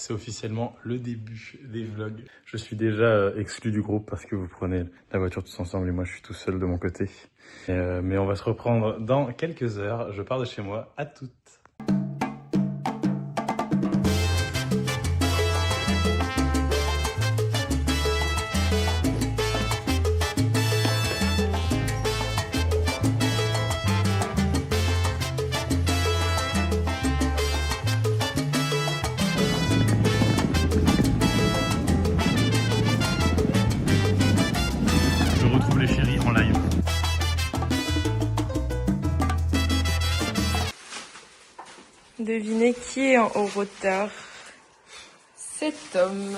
c'est officiellement le début des vlogs. Je suis déjà exclu du groupe parce que vous prenez la voiture tous ensemble et moi je suis tout seul de mon côté. Mais on va se reprendre dans quelques heures. Je pars de chez moi. À toutes. Je retrouve les chéris en live. Devinez qui est en retard. Cet homme.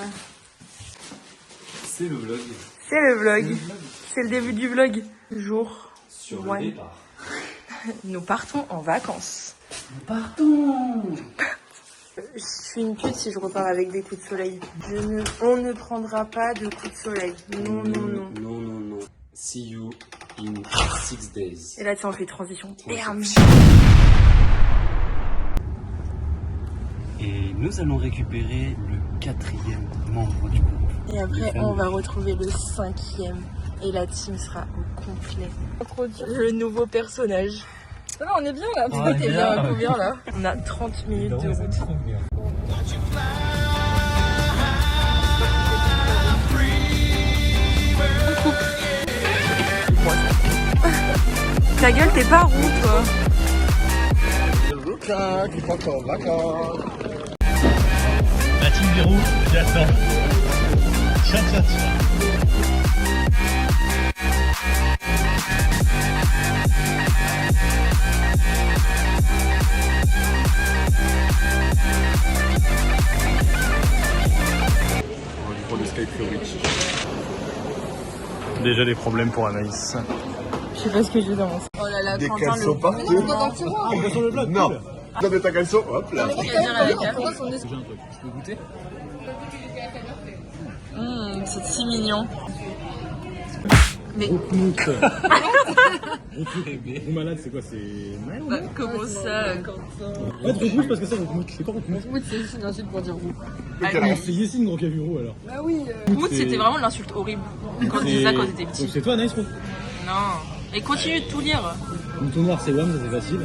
C'est le vlog. C'est le vlog. C'est le début du vlog. Jour Sur le one. départ. Nous partons en vacances. Nous partons. Je suis une pute si je repars avec des coups de soleil. On ne prendra pas de coups de soleil. Non, non, non. Non, non, non. See you in 6 days. Et là, tu sais, on fait transition. Bam. Et nous allons récupérer le 4e membre du groupe. Et après, on va retrouver le 5e. Et la team sera au complet. Le nouveau personnage. Non, on est bien là. On est T'es bien. bien à combien là? On a 30 minutes de route. Ta gueule, t'es pas rond toi. La team Verrou, j'attends. Tiens. Déjà des problèmes pour Anaïs. Je sais pas ce que j'ai dans mon sac. Oh là là, Des Quentin, caleçons le partout. Non. Dans des ta caleçon, hop là. Je peux goûter? C'est si mignon. Mais Vous malade, c'est quoi? C'est. comment ça, Quentin? Ah, trop cool parce que ça, Roukmout. C'est quoi Roukmout? Route, c'est une insulte pour dire roux. C'est Yessine, gros Caviro alors. Bah oui. Route, c'était vraiment l'insulte horrible quand on disait ça quand on était Donc petit. c'est toi, Anaïs, Roux? Non. Et continue de tout lire. Mouton noir, c'est Wam, ça c'est facile.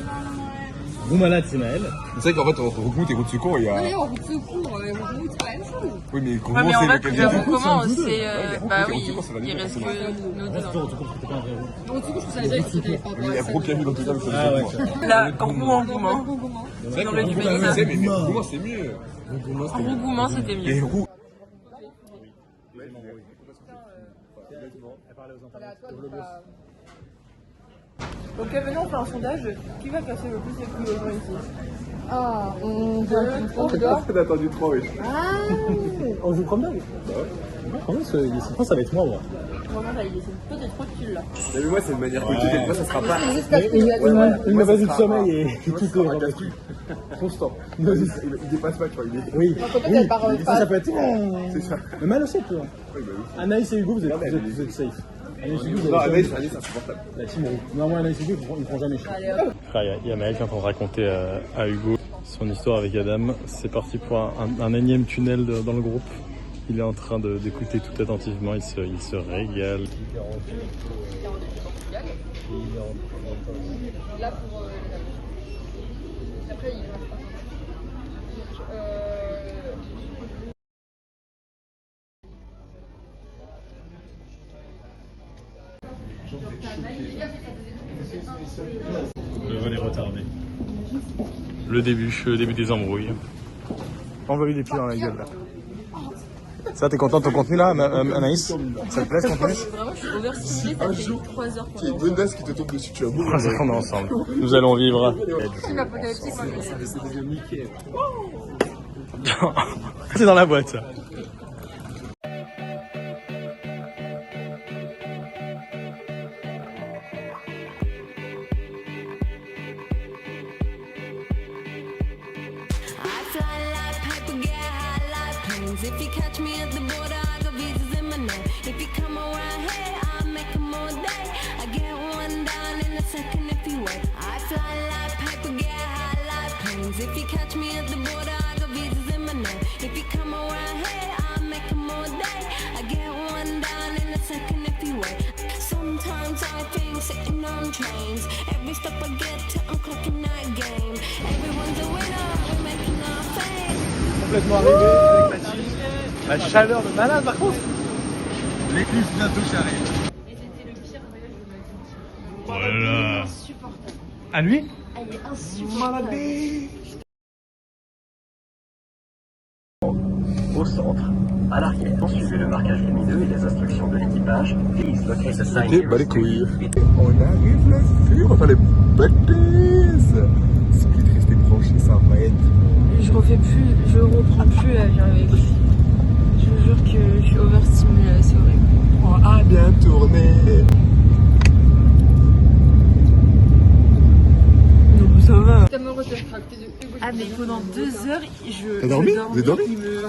Vous malade, c'est Maël. C'est vrai qu'en fait, entre Roukmout et route secours, il y a. En route secours, route, c'est pas la même chose. Oui, mais Ouais, comment mais en c'est fait, lequel j'avoue, c'est comment deux. c'est. Bah Route oui, secours, c'est la il même reste personne. que nos Reste deux. toi, tout t'es pas un vrai Roux. Donc, du coup, je trouve ça déjà que c'était pas Il y a gros Camille dans tout ça, mais ça Ah me ouais, fait c'est peur. Là, Rouen, Gourmand. C'est vrai Dans que le Roukmout, Dubaï. c'est, mais Roukmout, c'est mieux. Rougoumant, c'était mieux. Et Roux. Ok, venez, on fait un sondage. Qui va casser le plus les couilles aux gens ici? Ah, on doit. T'as attendu 3, oui. On joue promenade? Bah ouais. Je pense ça va être moi. Vraiment, là, il est peut-être trop de cul là. Mais moi, c'est une manière quotidienne. Moi, ça sera pas. Il m'a pas vu de sommeil et Tu vois, tout ça sera un est casse-couille constant. Il dépasse pas, tu vois. Il est. Oui, elle part, ça peut être. C'est ça. Mais mal aussi, toi. Oui, bah oui. Anaïs et Hugo, vous êtes safe. Anaïs et Hugo, vous Non, êtes Anaïs, safe. c'est insupportable. La team Roux. Non, moi, Anaïs et Hugo, ils ne feront jamais chier. Il y a Maël qui est en train de raconter à Hugo son histoire avec Adam. C'est parti pour un énième tunnel dans le groupe. Il est en train d'écouter tout attentivement, il se régale. Là, pour. Après, il va. Le vol est retardé. Le début des embrouilles. Envoie des pieds dans la gueule là. Ça, t'es content de ton contenu là, Anaïs? Ça te plaît ce contenu? Vraiment, je suis overstimulée, ça fait 3 heures qu'on Il y a une bonne dasse qui te tombe dessus, tu vas mourir. 3 heures qu'on est ensemble. Nous allons vivre. C'est dans la boîte ça. If you catch me at the border, I got visas in my name. If you come around here, I'll make them all day. I get one down in a second if you wait. I fly like paper, get high like planes. If you catch me at the border, I got visas in my name. If you come talking that game. Everyone's a winner, we're making our fame. Complètement arrivé avec la team. La chaleur de malade par contre. L'éclipse bientôt qui arrive. Et c'était le pire voyage de ma vie. Voilà. Insupportable. À lui? Elle est insupportable. Au centre, à l'arrière, suivez le marquage lumineux et les instructions de l'équipage. Please locate the sign. Ok, bah les couilles. On arrive là-dessus, on va faire les bêtises. Split rester branché, ça va être. Je reprends plus l'avion avec lui. Je vous jure que je suis overstimulée, c'est horrible. On a bien tourné. Donc ça va. Tellement retracté de Hugo. Ah mais pendant 2 heures, T'as dormi? je Vous avez dormi? il me...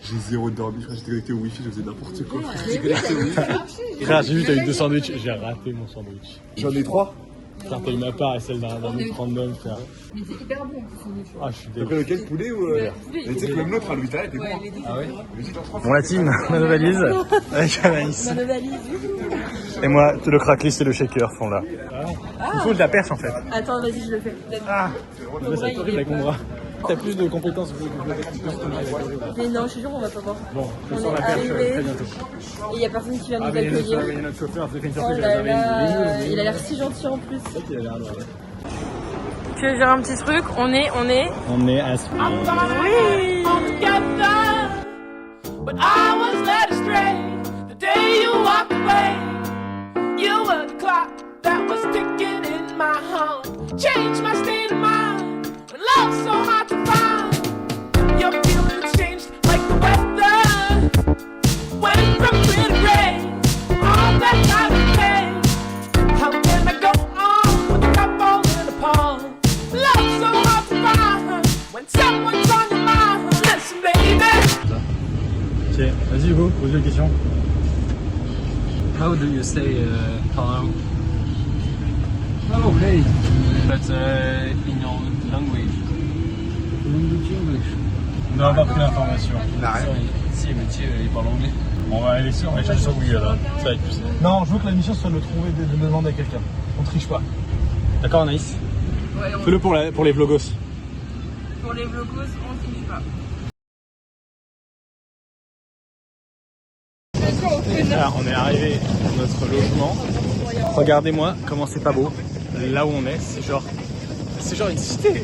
J'ai zéro dormi, frère, j'étais connecté au wifi, je faisais n'importe quoi. Frère, j'ai vu, t'as eu 2 sandwichs. J'ai raté mon sandwich. J'en ai 3. Frère, t'as eu ma part et celle d'un autre random, frère. Mais c'est hyper bon ce sandwich. Ah, je suis T'as pris dégoûté. lequel, poulet ou. Mais tu sais que même l'autre à Louis Vuitton était bon. Ah ouais? Bon, la team, on a nos valises avec Anaïs. Ma valise. Et moi, le cracklis et le shaker sont là. Il faut que je la perche en fait. Attends, vas-y, je le fais. Ah, ça va être horrible avec mon bras. T'as plus de compétences que Mais non, je te jure, on va pas voir. Bon, je On sors est la perche arrivé. très bientôt. Et il y a personne qui va nous Ah, mais accueillir. il y a notre chauffeur, c'est fait une Oh surprise. là là, il a l'air si gentil en plus. Il a l'air adorable. Tu veux dire un petit truc? On est... On est à Split. Oui! But I was led astray the day you walked away. You were the clock that was ticking in my heart. Changed my state of mind. When love's so hard to find. Your feelings changed like the weather. Went from clear to gray. All that I would pay. How can I go on with the cup falling apart? Love's so hard to find. When someone's on your mind. Listen, baby. Ok, vas-y Hugo, pose la question. How do you say hello? Oh, hey. But in your language. Language English. On n'a pas pris l'information. Si, mais tu il parle anglais. On va aller chercher sur Google là. Ça va être plus simple. Non, je veux que la mission soit de le trouver, de le demander à quelqu'un. On triche pas. D'accord Anaïs? Ouais, Fais-le pour les vlogos. pour les vlogos, on triche pas. Alors, on est arrivé à notre logement. Regardez-moi comment c'est pas beau. Là où on est, c'est genre une cité.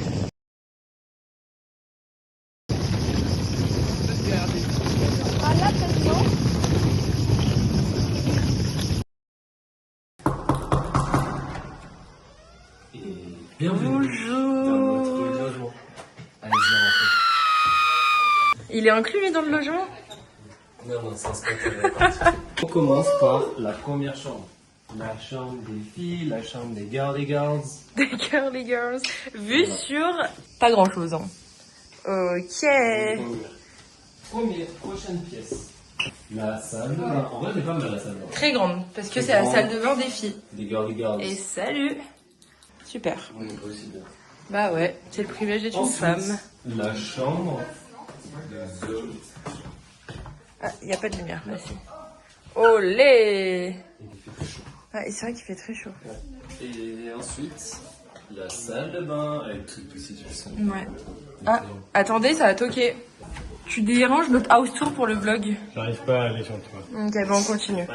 Bienvenue dans notre logement. Allez, viens rentrer. Il est inclus lui dans le logement? Non, c'est un spectacle. On commence par la première chambre. La chambre des filles, la chambre des girly girls. Des girly girls. Vue sur pas grand chose. Hein. Ok. Prochaine pièce. La salle de bain. En vrai, elle est pas mal la salle de bain. Très grande, parce que c'est la salle de bain des filles. Des girly girls. Et salut. Super. On est pas aussi bien. Bah ouais, c'est le privilège d'être une Ensuite, femme. la chambre des hommes. Ah, y a pas de lumière, là-ci. Olé! Ah, et c'est vrai qu'il fait très chaud. Et ensuite, la salle de bain avec tout aussi du son. Ouais. Ah, attendez, ça a toqué. Tu déranges notre house tour pour le vlog. J'arrive pas à aller sur le toit. Ok, bon, on continue.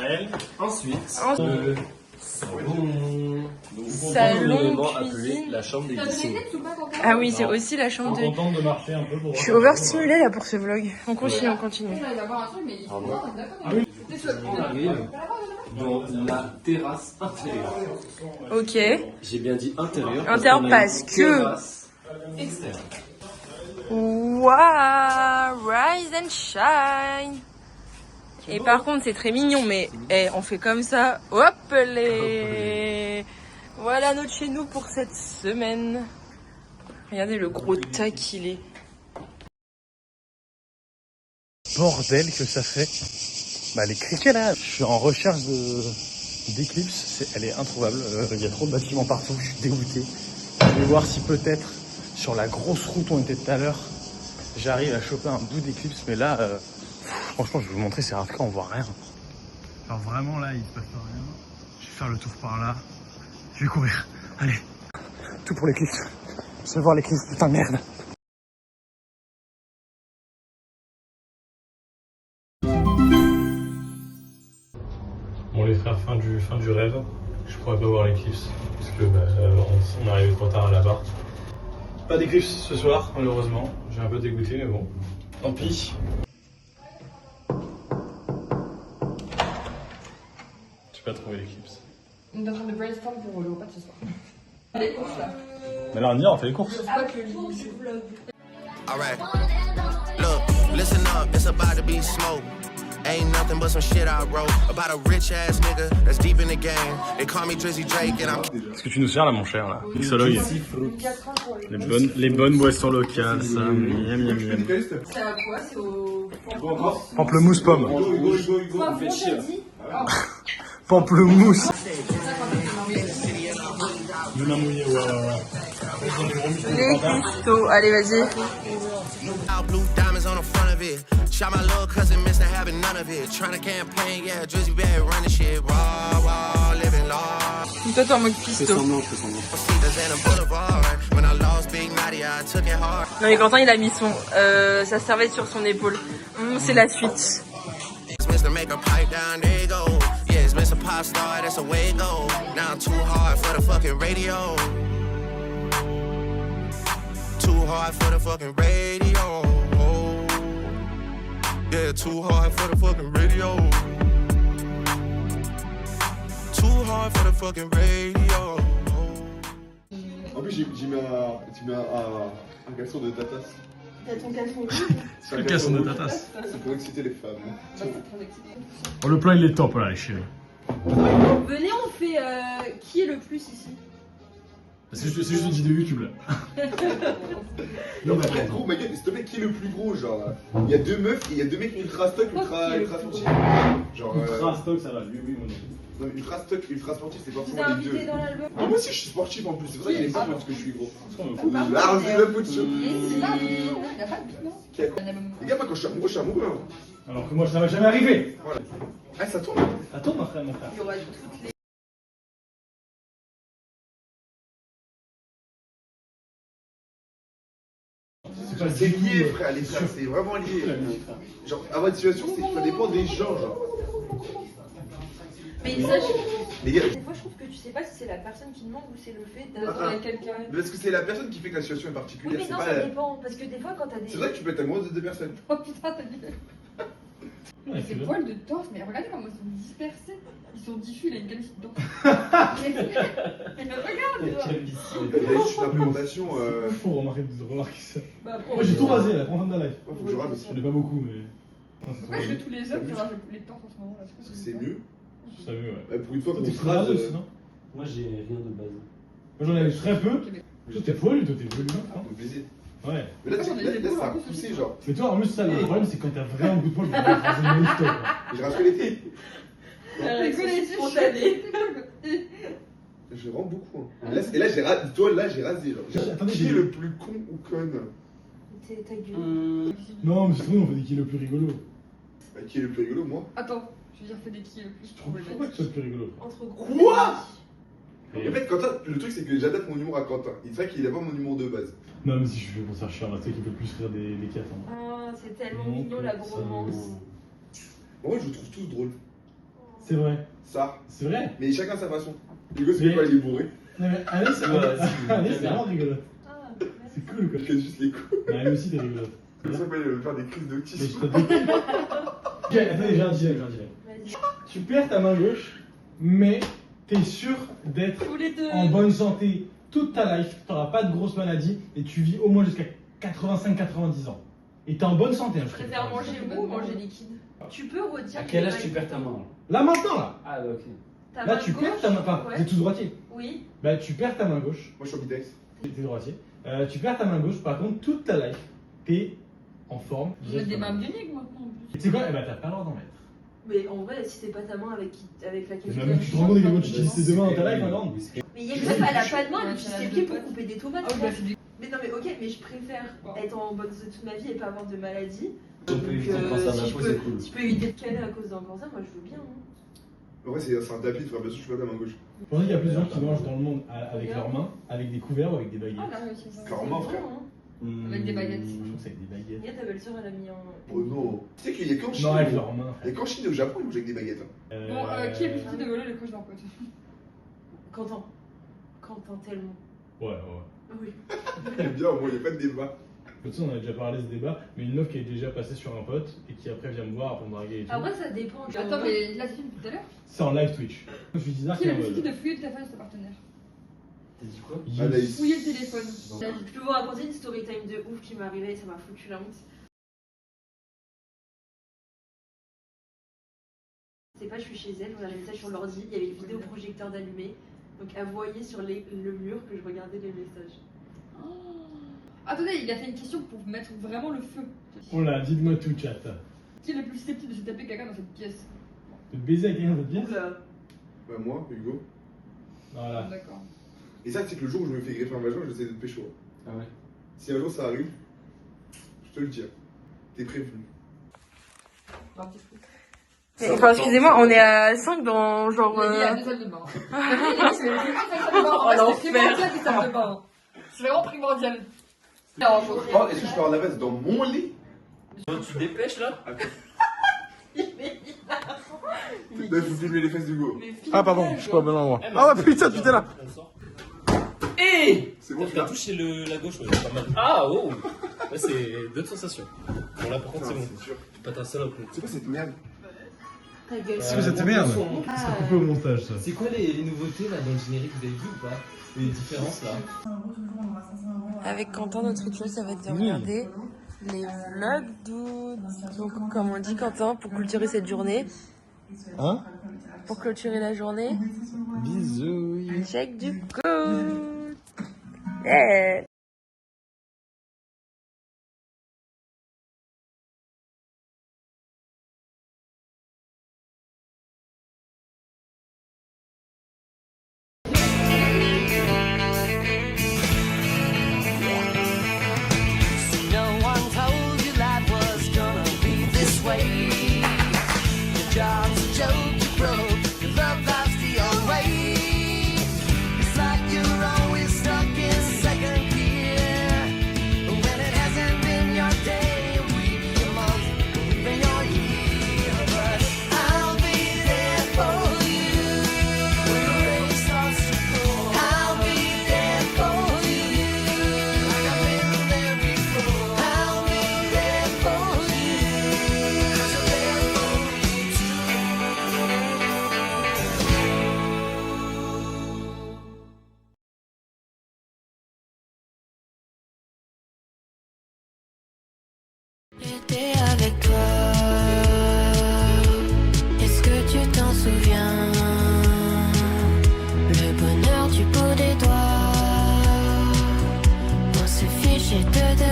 Ensuite, Ensuite. le salon. Donc, Salon, communément appelé cuisine. la chambre des glissements. Ah oui, c'est aussi la chambre de... Contente de marcher un peu pour... Je suis overstimulée là pour ce vlog. On continue, on continue. Il va avoir un truc, mais il faut pas, d'accord. On arrive dans la terrasse intérieure. Ok. J'ai bien dit intérieure. Intérieur qu'on a parce une que- terrasse extérieure. Waouh, rise and shine. Et par contre, c'est très mignon, mais on fait comme ça. Hop les. Voilà notre chez nous pour cette semaine. Regardez le gros tas qu'il est. Bordel que ça fait. Bah les criquets là. Je suis en recherche d'éclipse. Elle est introuvable. Il y a trop de bâtiments partout. Je suis dégoûté. Je vais voir si peut-être sur la grosse route où on était tout à l'heure, j'arrive à choper un bout d'éclipse. Mais là, franchement, je vais vous montrer, c'est hardcore, on voit rien. Alors vraiment là, il se passe rien. Je vais faire le tour par là. Je vais courir. Allez. Tout pour l'éclipse. Je vais voir l'éclipse, putain de merde. Bon les frères, fin du rêve. Je pourrais pas voir l'éclipse. Parce que on est arrivé trop tard là-bas. Pas d'éclipse ce soir, malheureusement. J'ai un peu dégoûté, mais bon. Tant pis. J'ai pas trouvé l'éclipse. On est en train de brainstorm pour le repas de ce soir. Les courses là. Mais là on y va, on fait les courses. Alright, look, listen up, it's about to be smoke. Ain't nothing but some shit I wrote about a rich ass nigga that's deep in the game. They call me Drizzy Drake and I'm. Est-ce que tu nous sers là mon cher là? Mixologue. Les bonnes boissons locales, ça. Miam miam miam. C'est à quoi? C'est au Pamplemousse pomme. poivron, t'as dit? Pamplemousse. Les cuistots, allez vas-y. Blue diamonds on the front of it. Shot my little cousin, missed having none of it. Trying to campaign, yeah, Drizzy bad running shit. Raw, living large. Toi t'es en mode cuistot. When I lost Big Natty, I took it hard. Non mais Quentin il a mis sa serviette sur son épaule. C'est la suite. It's Mr. Make a pipe down, there you go. Yeah, it's Mr. Pop Star, that's the way it go. Now I'm too hard for the fucking radio. Too hard for the fucking radio. Yeah, too hard for the fucking radio. Too hard for the fucking radio. En plus, j'ai mis un caleçon de tatas. T'as ton caleçon. C'est le caleçon de tatas. C'est pour exciter les femmes. Oh, le plan il est top là les chéris. Venez on fait qui est le plus ici? C'est juste une vidéo YouTube là. Non, mais après, gros, ma gueule, s'il te plaît, qui est le plus gros? Genre, il y a deux meufs et il y a deux mecs ultra stock, ultra sportifs. Genre. Ultra stock, ça va, lui, oui, mon Non, ultra stock, ultra sportif, c'est pas Vous forcément les deux. invité dans l'album? Ah, moi aussi, je suis sportif en plus, c'est pour ça qu'il est pas parce que je suis gros. Dieu. Ah, c'est la faute de Il y a pas de bite, non? Les gars, moi, quand je suis amoureux, hein. Alors que moi ça va jamais arriver. Voilà. Ah, ça tourne. Attends mon frère, mon frère. Il y aura toutes les... C'est lié, frère, les frères, c'est vraiment lié. Genre, à votre situation, ça dépend des gens, genre. Mais ça, Les gars, des fois je trouve que tu sais pas si c'est la personne qui demande ou c'est le fait d'être avec quelqu'un. parce que c'est la personne qui fait que la situation est Oui particulière, mais c'est non pas ça la... dépend, parce que des fois quand t'as des... C'est vrai que tu peux être amoureux de deux personnes. Oh putain, t'as dit. Ces poils de torse, mais regardez comment ils sont dispersés. Ils sont diffus, il a une galaxie dedans. Mais regarde! Il y a juste une implémentation. Faut remarquer ça. Bah, Moi j'ai tout rasé là, prends de la life. Faut que je rase aussi. J'en ai pas beaucoup mais. Pourquoi je fais tous les hommes qui ragent les torses en ce moment là? Parce que c'est mieux. Je savais, ouais. Pour une fois qu'on Toi t'es se très rasé rase. aussi, non? Moi j'ai rien de base. Moi j'en avais très peu. Toi t'es poilu, toi t'es poilu, non? Faut baiser. Ouais. Mais là, ça a poussé, genre. Mais toi en plus, ça, le problème c'est que quand t'as vraiment beaucoup de poils, tu vas raser le mouche, toi. Je rase que l'été. spontané. Je rends beaucoup. Hein. Et là, j'ai rasé. Toi, là, j'ai rasé. Genre. Attendez, Qui est le plus con ou conne? C'est ta gueule. Non, mais c'est trop, on fait des qui est le plus rigolo. Bah, qui est le plus rigolo, moi? Attends, je veux dire, fais des qui le plus Je trouve pas que tu sois le plus rigolo. Entre gros. Quoi? En fait, Quentin, le truc, c'est que j'adapte mon humour à Quentin. Il fait qu'il a pas mon humour de base. Non, mais si je fais pour ça chiant, là, tu sais qu'il peut plus faire des quêtes. Hein. Ah, c'est tellement mignon la bromance. Moi, je vous trouve tous drôles. C'est vrai. Ça. C'est vrai. Mais chacun sa façon. Hugo, c'est quoi, il est bourré? Non, mais Alice, c'est vraiment rigolote. Ah, C'est cool quoi. Je fais juste les coups. Mais elle aussi, t'es rigolote. Comme ça, il va faire des crises Mais d'autisme. je te dis. Ok, attendez, j'ai un dilemme. vas-y. Tu perds ta main gauche, mais t'es sûr d'être Tous les deux. en bonne santé toute ta life, t'auras pas de grosses maladies et tu vis au moins jusqu'à 85-90 ans. Et t'es en bonne santé. Hein, Je préfère manger mou ou manger liquide. Tu peux redire. À quel âge tu perds ta main? Là maintenant là. Ah bah ok. Ta Là main tu gauche, perds ta main. Enfin, ouais. t'es tout droitier. Oui. Bah tu perds ta main gauche. Moi, je suis ambidextre. T'es droitier. Tu perds ta main gauche, par contre toute ta life, t'es en forme. Je mets des mains bioniques maintenant en plus. Tu sais quoi? Eh bah t'as pas le droit d'en mettre. Mais en vrai, si c'est pas ta main avec laquelle tu Même tu te rends compte à quel point tu utilises tes deux mains dans ta life, ma grande. Mais Yeltsin, elle a pas de main, elle Ouais, utilise elle a ses deux pieds pour pattes. couper des tomates. Ah, bah, c'est du. Mais non, mais ok, mais je préfère être en bonne santé toute ma vie et pas avoir de maladie. Si on peut éviter le cancer de la si peau, c'est cool. je peux éviter de caler à cause d'un cancer, moi je veux bien. Hein. En vrai, c'est un tapis, frère, bien sûr, je fais pas de la main gauche. Vous pensez qu'il y a plusieurs gens qui mangent dans le monde avec leurs mains, avec des couverts ou avec des baguettes? Ah, là, aussi, ça. Clairement, frère. Avec des baguettes. Je pense avec des baguettes. Regarde, ta belle-sœur, elle a mis en. Oh non. Tu sais qu'il y a qu'en Chine. Non, avec leurs mains. Et qu'en Chine et au Japon, ils mangent avec des baguettes. Hein. Bon, qui est plus petit de voler les couches d'un pote? Quentin. Quentin, tellement. Ouais. Oui. Bien, au moins, il n'y a pas de débat. De toute façon, on a déjà parlé de ce débat, mais une meuf qui est déjà passée sur un pote et qui après vient me voir pour me draguer et tout. Après, ça dépend. Attends, mais là, c'est qui tout à l'heure? C'est en live Twitch. Je suis bizarre Qui qu'il est en le plus petit mode. de fouiller le téléphone de sa partenaire? T'as dit quoi? Anaïs. Fouiller le téléphone. Je peux vous raconter une story time de ouf qui m'est arrivée et ça m'a foutu la honte. C'est pas, je suis chez elle, on a les messages sur l'ordi, il y avait le vidéoprojecteur d'allumé. Donc elle voyait sur le mur que je regardais les messages. Attendez, il a fait une question pour mettre vraiment le feu. Oh là, dites-moi tout, chat. Qui est le plus susceptible de se taper quelqu'un dans cette pièce? De baiser avec quelqu'un dans votre pièce? Bah, moi, Hugo. Voilà. D'accord. Et ça, c'est que le jour où je me fais greffer un vagin, j'essaie d'être pécho. Ah ouais. Si un jour ça arrive, je te le dis. T'es prévenu. Enfin, excusez-moi, on est à 5 dans genre. Il y a deux salles de bain. Oh l'enfer! C'est vraiment primordial. Oh, est-ce que je peux avoir la veste dans mon lit? Tu dépêches là? Là, il faut filmer les fesses d'Hugo. Ah, pardon, je suis pas bon endroit. Ah, putain, tu étais là. Hé! C'est bon, T'as touché la gauche, ouais, pas mal. Ah, oh! Là, c'est deux sensations. Bon, là, par contre, c'est bon. C'est sûr. Tu pas ta salope. C'est quoi cette merde? Ta gueule. C'est quoi cette merde? C'est coupé au montage, ça. C'est quoi les nouveautés là dans le générique? Vous avez vu ou pas? Les différences là? Avec Quentin, notre rituel, ça va être de regarder les vlogs d'Oud. Donc, comme on dit, Quentin, pour clôturer cette journée. Hein? Pour clôturer la journée. Bisous. Check du coup. Yeah. No one told you life was gonna be this way. Your job's a joke, you broke. Your love life's the old way. It's like you're always stuck in second gear. When it hasn't been your day, a week, a month, even your year. But I'll be there for you when the rain starts to pour. I'll be there for you like I've been there before. I'll be there for you 'cause I'm there for you too. J'étais avec toi. Est-ce que tu t'en souviens? Le bonheur du bout des doigts. On se fichait de